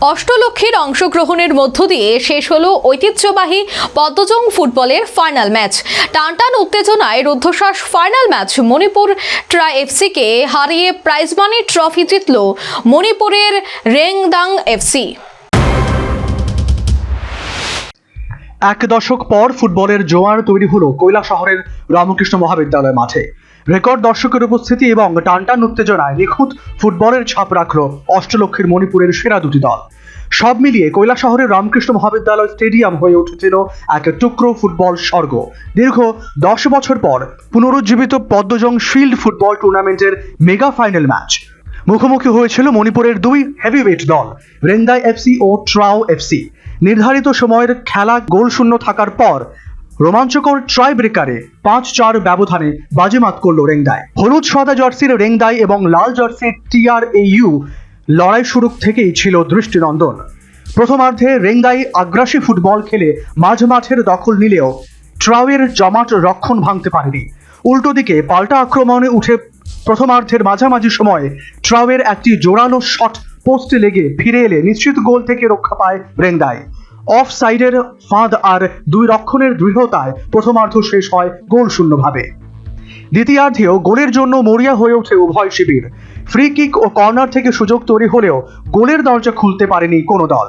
অষ্টলক্ষীর অংশগ্রহণের মধ্য দিয়ে শেষ হলো ঐতিহ্যবাহী পদ্মজং ফুটবলের ফাইনাল ম্যাচ। টানটান উত্তেজনায় রুদ্ধশ্বাস ফাইনাল ম্যাচ মণিপুর ট্রাই এফসিকে হারিয়ে প্রাইজ মানি ট্রফি জিতল মণিপুরের রেংদাং এফসি। এক দশক পর ফুটবলের জোয়ার তৈরি হলো কৈলাসহরের রামকৃষ্ণ মহাবিদ্যালয় মাঠে। রেকর্ড দর্শকের উপস্থিতি এবং টানটান উত্তেজনায় নিখুঁত ফুটবলের ছাপ রাখল অষ্টলক্ষীর মণিপুরের সেরা দুটি দল। সব মিলিয়ে কৈলাসহরের রামকৃষ্ণ মহাবিদ্যালয় স্টেডিয়াম হয়ে উঠেছিল এক টুকরো ফুটবল স্বর্গ। দীর্ঘ 10 বছর পর পুনরুজ্জীবিত পদ্মজং শিল্ড ফুটবল টুর্নামেন্টের মেগা ফাইনাল ম্যাচ মুখোমুখি হয়েছিল মণিপুরের দুই হেভিওয়েট দল রেংদাই এফসি ও ট্রাও এফসি। নির্ধারিত সময়ের খেলা গোলশূন্য থাকার পর রোমাঞ্চকর ট্রাই ব্রেকারে 5-4 ব্যবধানে বাজিমাত করল রেংদাই। হলুদ সাদা জার্সির রেংদাই এবং লাল জার্সির TRAU লড়াই শুরু থেকেই ছিল দৃষ্টিনন্দন। প্রথমার্ধে রেংদাই আগ্রাসী ফুটবল খেলে মাঝ মাঠের দখল নিলেও ট্রাওয়ের জমাট রক্ষণ ভাঙতে পারেনি। উল্টো দিকে পাল্টা আক্রমণে উঠে প্রথমার্ধের মাঝামাঝি সময়ে ট্রাওয়ের একটি জোরালো শট পোস্টে লেগে ফিরে এলে নিশ্চিত গোল থেকে রক্ষা পায় রেংদাই। অফ সাইডের ফাঁদ আর দুই রক্ষণের দৃঢ়তায় প্রথমার্ধ শেষ হয় গোলশূন্যভাবে। দ্বিতীয়ার্ধেও গোলের জন্য মরিয়া হয়ে ওঠে উভয় শিবির। ফ্রি কিক ও কর্নার থেকে সুযোগ তৈরি হলেও গোলের দরজা খুলতে পারেনি কোনো দল।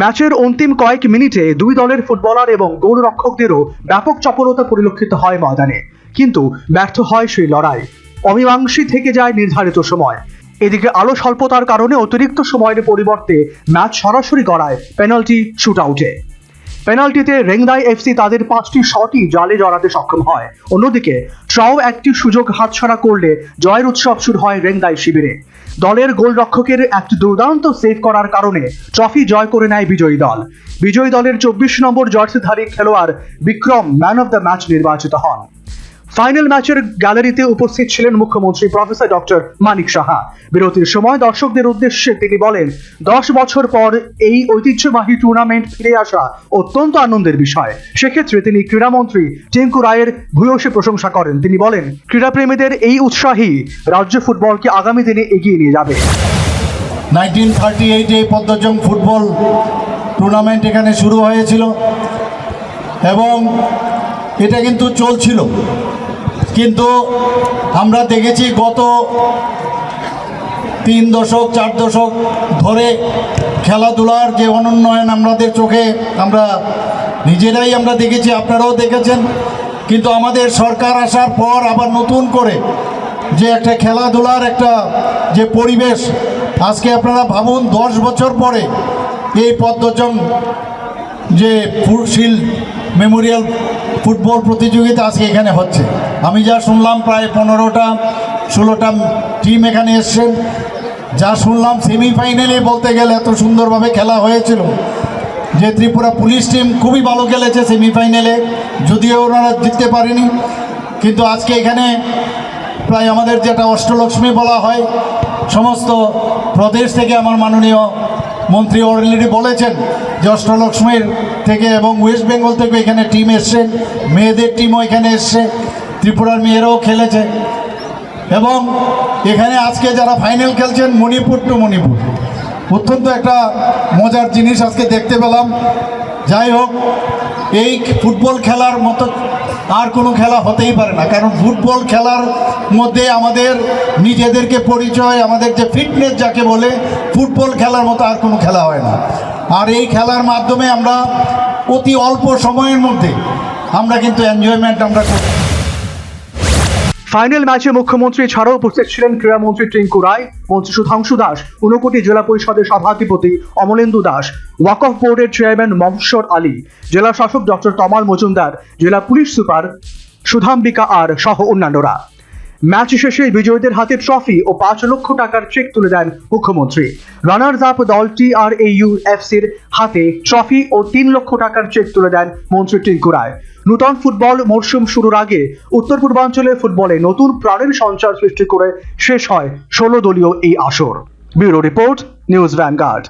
ম্যাচের অন্তিম কয়েক মিনিটে দুই দলের ফুটবলার এবং গোলরক্ষকদেরও ব্যাপক চপলতা পরিলক্ষিত হয় ময়দানে, কিন্তু ব্যর্থ হয় সেই লড়াই। অমীমাংসী থেকে যায় নির্ধারিত সময়। এদিকে আলো স্বল্পতার কারণে অতিরিক্ত সময়ের পরিবর্তে ম্যাচ সরাসরি গড়ায় পেনাল্টি শুটআউটে। পেনাল্টিতে রেংদাই এফসি তাদের 5টি শটই জালে জড়াতে সক্ষম হয়। অন্যদিকে ট্রাও একটি সুযোগ হাতছাড়া করলে জয়ের উৎসব শুরু হয় রেংদাই শিবিরে। দলের গোলরক্ষকের একটি দুর্দান্ত সেভ করার কারণে ট্রফি জয় করে নেয় বিজয়ী দল। বিজয়ী দলের 24 নম্বর জার্সিধারী খেলোয়াড় Vikram man of the match নির্বাচিত হন। ফাইনাল ম্যাচের গ্যালারিতে উপস্থিত ছিলেন মুখ্যমন্ত্রী প্রফেসর ডক্টর মানিক সাহা। বিরতির সময় দর্শকদের উদ্দেশ্যে তিনি বলেন, 10 বছর পর এই ঐতিহ্যবাহী টুর্নামেন্ট ফিরে আসা অত্যন্ত আনন্দের বিষয়। সেক্ষেত্রে তিনি ক্রীড়ামন্ত্রী টিঙ্কু রায়ের ভূয়সী প্রশংসা করেন। তিনি বলেন, ক্রীড়াপ্রেমীদের এই উৎসাহী রাজ্য ফুটবলকে আগামী দিনে এগিয়ে নিয়ে যাবে। 1938 পদ্মজং ফুটবল টুর্নামেন্ট এখানে শুরু হয়েছিল এবং এটা কিন্তু চলছিল, কিন্তু আমরা দেখেছি গত 3 দশক 4 দশক ধরে খেলাধুলার যে অনুন্নয়ন আমাদের চোখে আমরা নিজেরাই দেখেছি, আপনারাও দেখেছেন। কিন্তু আমাদের সরকার আসার পর আবার নতুন করে যে একটা খেলাধুলার একটা যে পরিবেশ, আজকে আপনারা ভাবুন 10 বছর পরে এই পদ্মজং যে শিল্ড মেমোরিয়াল ফুটবল প্রতিযোগিতা আজকে এখানে হচ্ছে। আমি যা শুনলাম প্রায় 15টা-16টা টিম এখানে এসছেন। যা শুনলাম সেমিফাইনালে বলতে গেলে এত সুন্দরভাবে খেলা হয়েছিল যে ত্রিপুরা পুলিশ টিম খুবই ভালো খেলেছে সেমিফাইনালে, যদিও ওনারা জিততে পারেনি। কিন্তু আজকে এখানে প্রায় আমাদের যেটা অষ্টলক্ষ্মী বলা হয়, সমস্ত প্রদেশ থেকে আমার মাননীয় মন্ত্রী অলরেডি বলেছেন যে অষ্টলক্ষ্মীর থেকে এবং ওয়েস্ট বেঙ্গল থেকে এখানে টিম এসছে, মেয়েদের টিমও এখানে এসছে, ত্রিপুরার মেয়েরাও খেলেছে। এবং এখানে আজকে যারা ফাইনাল খেলছেন মণিপুর টু মণিপুর, অত্যন্ত একটা মজার জিনিস আজকে দেখতে পেলাম। যাই হোক, এই ফুটবল খেলার মতো আর কোনো খেলা হতেই পারে না, কারণ ফুটবল খেলার মধ্যে আমাদের নিজেদেরকে পরিচয়, আমাদের যে ফিটনেস যাকে বলে, ফুটবল খেলার মতো আর কোনো খেলা হয় না। আর এই খেলার মাধ্যমে আমরা অতি অল্প সময়ের মধ্যে আমরা কিন্তু এনজয়মেন্ট আমরা করি। ফাইনাল ম্যাচে মুখ্যমন্ত্রী ছাড়াও উপস্থিত ছিলেন ক্রীড়ামন্ত্রী টিঙ্কু রায়, মন্ত্রী সুধাংশু দাস, ঊনকোটি জেলা পরিষদের সভাধিপতি অমলেন্দু দাস, ওয়াকফ বোর্ডের চেয়ারম্যান মহসর আলী, জেলা শাসক ডক্টর তমাল মজুমদার, জেলা পুলিশ সুপার সুধাম্বিকা আর সহ অন্যান্যরা। ম্যাচ শেষে বিজয়ীদের হাতে ট্রফি ও 5 লক্ষ টাকার চেক তুলে দেন মুখ্যমন্ত্রী। রানার্স আপ দল TRAU এফসির হাতে ট্রফি ও 3 লক্ষ টাকার চেক তুলে দেন মন্ত্রী টিঙ্কু রায়। নূতন ফুটবল মরশুম শুরুর আগে উত্তর পূর্বাঞ্চলের ফুটবলে নতুন প্রাণের সঞ্চার সৃষ্টি করে শেষ হয় 16 দলীয় এই আসর। Bureau report, news vanguard.